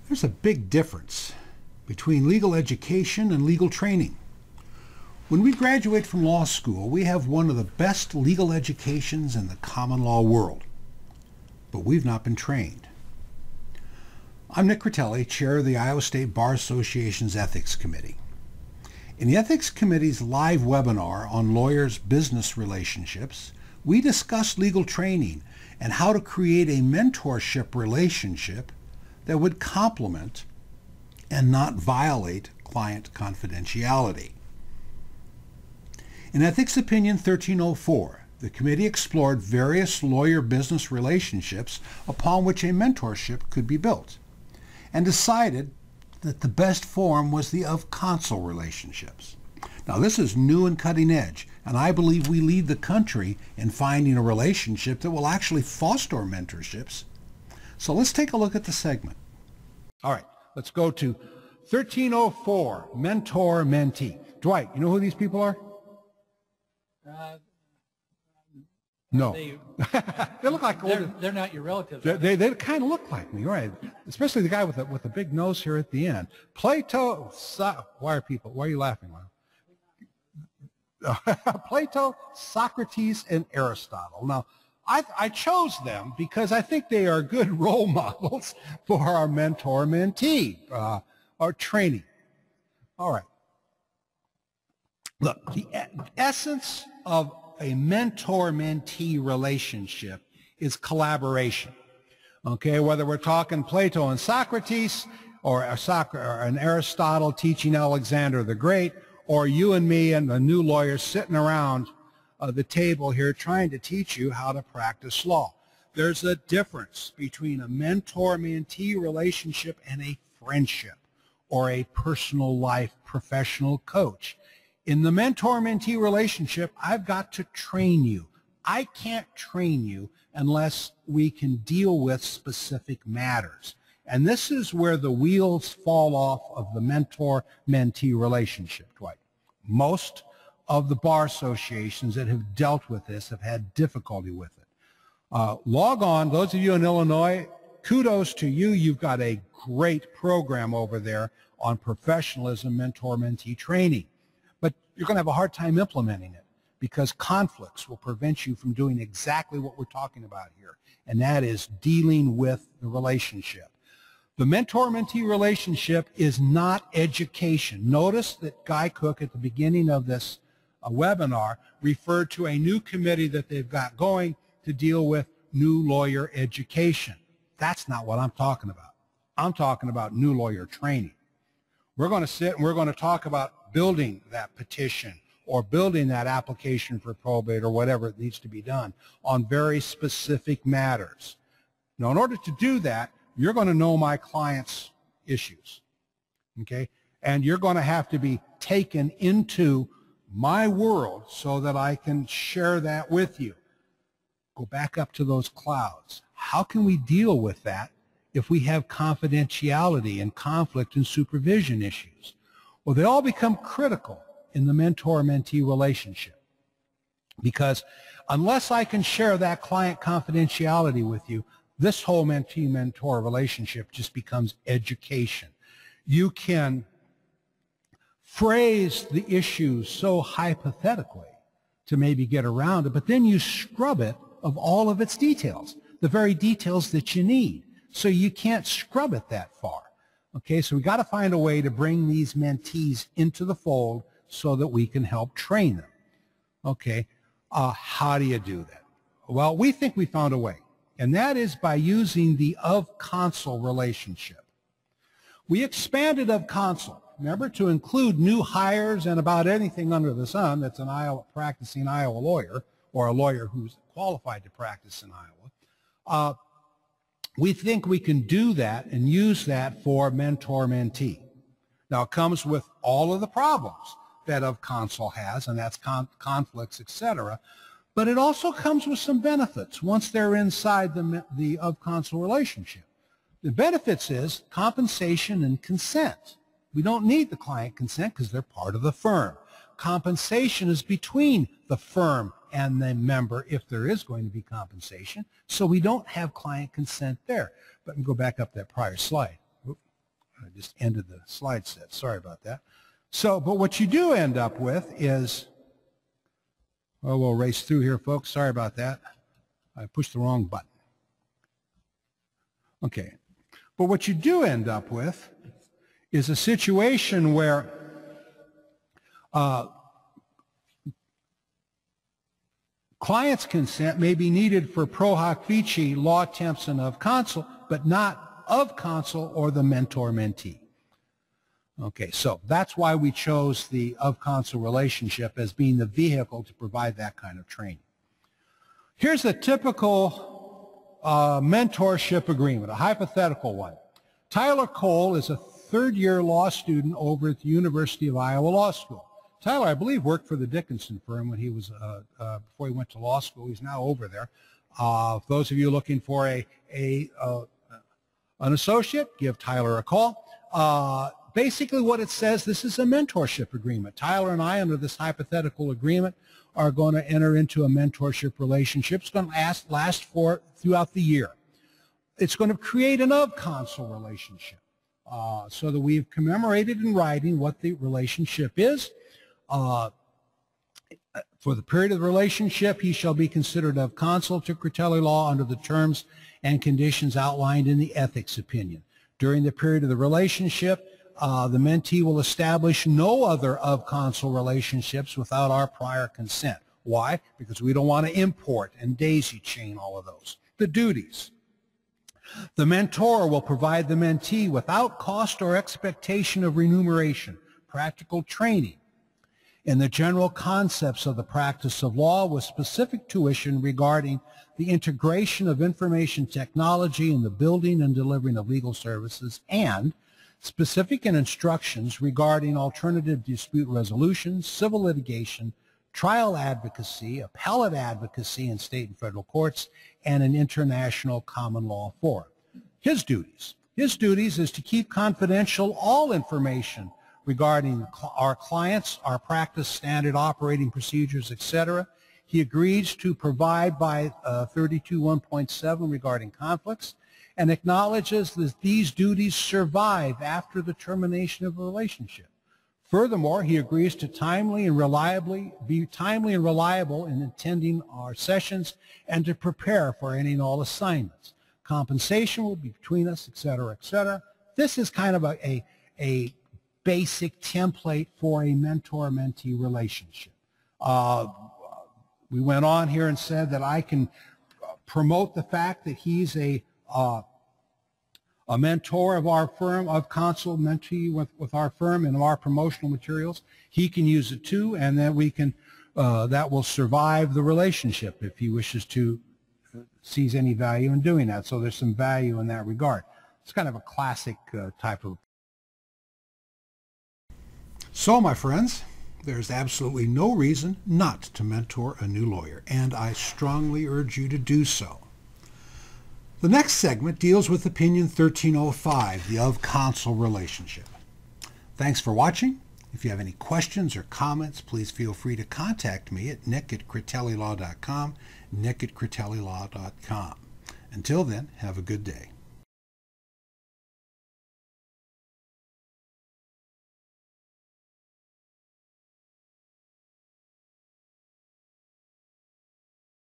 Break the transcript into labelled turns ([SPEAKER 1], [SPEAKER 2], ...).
[SPEAKER 1] There's a big difference between legal education and legal training. When we graduate from law school, we have one of the best legal educations in the common law world, but we've not been trained. I'm Nick Critelli, chair of the Iowa State Bar Association's Ethics Committee. In the Ethics Committee's live webinar on lawyers' business relationships, we discussed legal training and how to create a mentorship relationship that would complement and not violate client confidentiality. In Ethics Opinion 1304, the committee explored various lawyer-business relationships upon which a mentorship could be built, and decided that the best form was the of counsel relationships. Now, this is new and cutting edge, and I believe we lead the country in finding a relationship that will actually foster mentorships. So let's take a look at the segment. All right, let's go to 1304, mentor-mentee. Dwight, you know who these people are? No.
[SPEAKER 2] They
[SPEAKER 1] look like older.
[SPEAKER 2] They're not your relatives.
[SPEAKER 1] They kind of look like me, right? Especially the guy with the big nose here at the end. Plato, why are you laughing, Lyle? Plato, Socrates, and Aristotle. Now, I chose them because I think they are good role models for our mentor-mentee, our training. All right. Look, the essence of a mentor-mentee relationship is collaboration. Okay, whether we're talking Plato and Socrates, or an Aristotle teaching Alexander the Great, or you and me and the new lawyers sitting around the table here trying to teach you how to practice law. There's a difference between a mentor-mentee relationship and a friendship or a personal life professional coach. In the mentor-mentee relationship, I've got to train you. I can't train you unless we can deal with specific matters. And this is where the wheels fall off of the mentor-mentee relationship, Dwight. Most of the bar associations that have dealt with this have had difficulty with it. Log on, those of you in Illinois, kudos to you. You've got a great program over there on professionalism, mentor-mentee training. But you're going to have a hard time implementing it because conflicts will prevent you from doing exactly what we're talking about here, and that is dealing with the relationship. The mentor-mentee relationship is not education. Notice that Guy Cook at the beginning of this webinar referred to a new committee that they've got going to deal with new lawyer education. That's not what I'm talking about. I'm talking about new lawyer training. We're going to sit and we're going to talk about building that petition or building that application for probate or whatever it needs to be done on very specific matters. Now, in order to do that, you're going to know my client's issues, okay? And you're going to have to be taken into my world so that I can share that with you. Go back up to those clouds. How can we deal with that if we have confidentiality and conflict and supervision issues? Well, they all become critical in the mentor-mentee relationship because unless I can share that client confidentiality with you, this whole mentee-mentor relationship just becomes education. You can phrase the issues so hypothetically to maybe get around it, but then you scrub it of all of its details, the very details that you need. So you can't scrub it that far. Okay, so we got to find a way to bring these mentees into the fold so that we can help train them. Okay, how do you do that? Well, we think we found a way, and that is by using the of counsel relationship. We expanded of counsel, remember, to include new hires and about anything under the sun that's an practicing Iowa lawyer or a lawyer who's qualified to practice in Iowa. We think we can do that and use that for mentor-mentee. Now, it comes with all of the problems that of counsel has, and that's conflicts, etc. But it also comes with some benefits once they're inside the of counsel relationship. The benefits is compensation and consent. We don't need the client consent because they're part of the firm. Compensation is between the firm and the member if there is going to be compensation, so we don't have client consent there. But go back up that prior slide. I just ended the slide set. Sorry about that. So, but what you do end up with is, well, we'll race through here, folks. Sorry about that. I pushed the wrong button. Okay. But what you do end up with is a situation where client's consent may be needed for pro hoc vici law temps and of counsel, but not of counsel or the mentor-mentee. Okay, so that's why we chose the of counsel relationship as being the vehicle to provide that kind of training. Here's a typical mentorship agreement, a hypothetical one. Tyler Cole is a third-year law student over at the University of Iowa Law School. Tyler, I believe, worked for the Dickinson firm when he was before he went to law school. He's now over there. For those of you looking for an associate, give Tyler a call. Basically what it says, this is a mentorship agreement. Tyler and I, under this hypothetical agreement, are going to enter into a mentorship relationship. It's going to last throughout the year. It's going to create an of counsel relationship so that we've commemorated in writing what the relationship is. For the period of the relationship, he shall be considered of counsel to Critelli Law under the terms and conditions outlined in the ethics opinion. During the period of the relationship, the mentee will establish no other of counsel relationships without our prior consent. Why? Because we don't want to import and daisy chain all of those. The duties. The mentor will provide the mentee without cost or expectation of remuneration, practical training in the general concepts of the practice of law with specific tuition regarding the integration of information technology in the building and delivering of legal services, and specific instructions regarding alternative dispute resolution, civil litigation, trial advocacy, appellate advocacy in state and federal courts, and in international common law forum. His duties is to keep confidential all information regarding our clients, our practice, standard operating procedures, etc. He agrees to provide by 32.1.7 regarding conflicts, and acknowledges that these duties survive after the termination of a relationship. Furthermore, he agrees to be timely and reliable in attending our sessions and to prepare for any and all assignments. Compensation will be between us, etc., etc. This is kind of a basic template for a mentor-mentee relationship. We went on here and said that I can promote the fact that he's a mentor of our firm, of counsel, mentee with our firm and our promotional materials. He can use it too, and then we can, that will survive the relationship if he wishes to, sees any value in doing that. So there's some value in that regard. It's kind of a classic type of. So, my friends, there's absolutely no reason not to mentor a new lawyer, and I strongly urge you to do so. The next segment deals with Opinion 1305, the of counsel relationship. Thanks for watching. If you have any questions or comments, please feel free to contact me at nick@critellilaw.com, nick@critellilaw.com. Until then, have a good day.